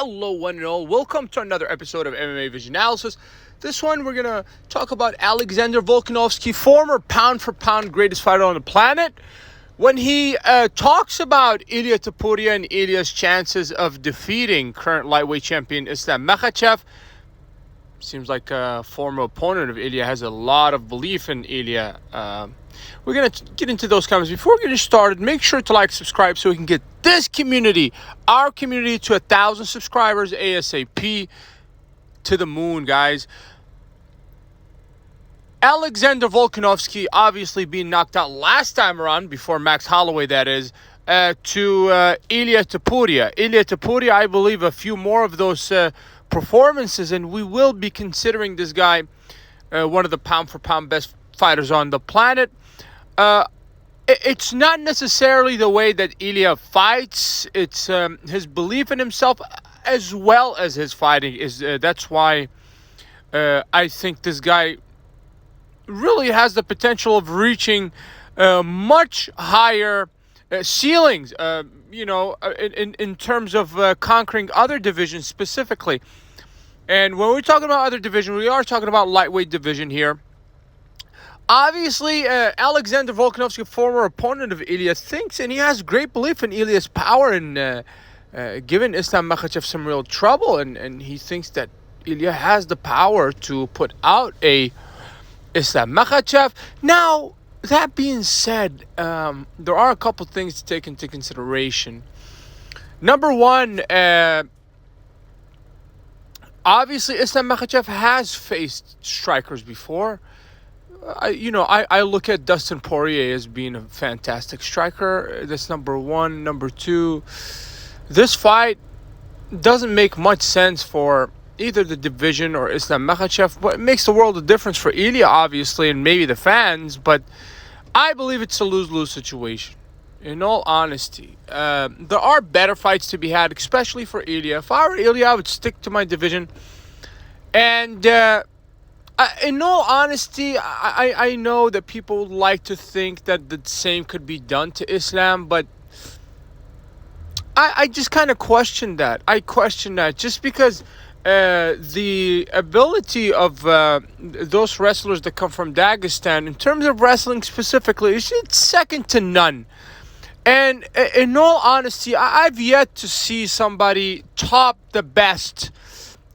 Hello, one and all. Welcome to another episode of MMA Vision Analysis. This one, we're going to talk about Alexander Volkanovski, former pound-for-pound greatest fighter on the planet. When he talks about Ilia Topuria and Ilia's chances of defeating current lightweight champion Islam Makhachev, seems like a former opponent of Ilia has a lot of belief in Ilia. We're going to get into those comments. Before we get started, make sure to like, subscribe so we can get this community, our community, to 1,000 subscribers ASAP, to the moon, guys. Alexander Volkanovski obviously being knocked out last time around, before Max Holloway, that is, to Ilia Topuria. Ilia Topuria, I believe, a few more of those performances, and we will be considering this guy one of the pound-for-pound best fighters on the planet. It's not necessarily the way that Ilia fights. It's his belief in himself as well as his fighting. That's why I think this guy really has the potential of reaching much higher ceilings, in terms of conquering other divisions specifically. And when we're talking about other division, we are talking about lightweight division here. Obviously, Alexander Volkanovski, former opponent of Ilia, thinks, and he has great belief in Ilia's power and giving Islam Makhachev some real trouble. And he thinks that Ilia has the power to put out a Islam Makhachev. Now, that being said, there are a couple things to take into consideration. Number one, obviously, Islam Makhachev has faced strikers before. I look at Dustin Poirier as being a fantastic striker. That's number one. Number two, this fight doesn't make much sense for either the division or Islam Makhachev, but it makes the world of difference for Ilia, obviously, and maybe the fans. But I believe it's a lose-lose situation. In all honesty, there are better fights to be had, especially for Ilia. If I were Ilia, I would stick to my division. And in all honesty, I know that people like to think that the same could be done to Islam, but I just kind of question that. I question that just because the ability of those wrestlers that come from Dagestan, in terms of wrestling specifically, it's second to none. And in all honesty, I've yet to see somebody top the best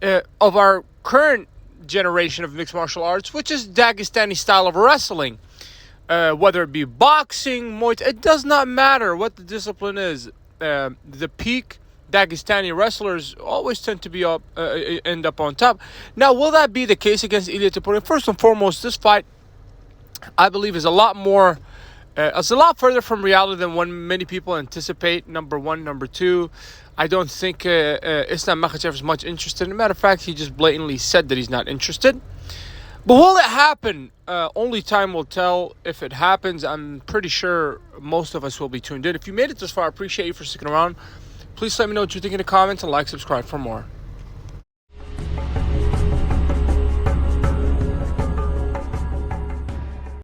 of our current generation of mixed martial arts, which is Dagestani style of wrestling. Whether it be boxing, Muay Thai, it does not matter what the discipline is. The peak Dagestani wrestlers always tend to end up on top. Now, will that be the case against Ilia Topuria? First and foremost, this fight, I believe, is a lot further from reality than what many people anticipate. Number one. Number two, I don't think Islam Makhachev is much interested. As a matter of fact, he just blatantly said that he's not interested. But will it happen? Only time will tell. If it happens, I'm pretty sure most of us will be tuned in. If you made it this far, I appreciate you for sticking around. Please let me know what you think in the comments and like, subscribe for more.